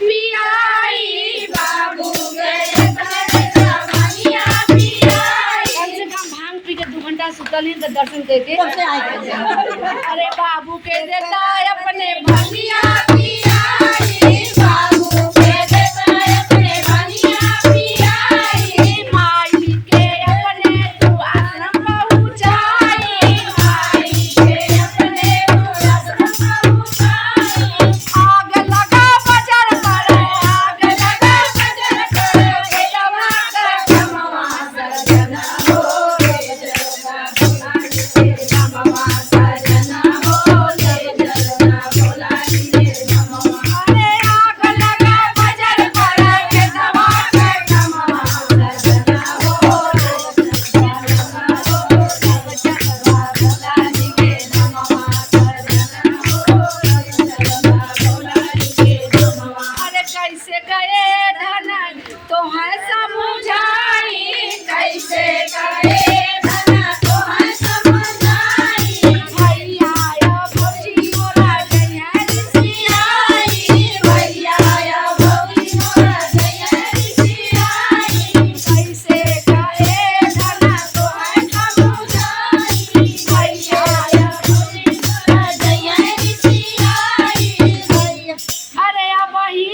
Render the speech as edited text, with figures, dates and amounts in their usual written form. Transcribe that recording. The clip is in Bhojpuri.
पियाई बाबू के भंगिया पियाई। कम से कम भांग पी के 2 घंटा सुतल ही तो दर्शन करके अरे बाबू के देता अपने भंगिया पियाई बाबू के देता अपने भंगिया पियाई। माई के अपने तू आश्रम पहुँचाई माई के अपने तू आश्रम पहुँचाई। आग लगा बजर पर आग लगा बजर पर बेटवा का कमवा सजना हो ले जलना कमवा सजना हो ले जलना भोलानी रे कमवा। अरे आग लगा बजर पर बेटवा का कमवा सजना हो ले जलना भोलानी रे कमवा सजना हो ले जलना भोलानी रे कमवा। अरे कैसे गए धन तोहर समझाई कैसे गए धन तोहर समझाई। भैया या भौजी मोरा जइया रिसियाई भैया या भौजी मोरा जइया रिसियाई। कैसे गए धन तोहर समझाई भैया या भौजी मोरा जइया रिसियाई। अरे अब ही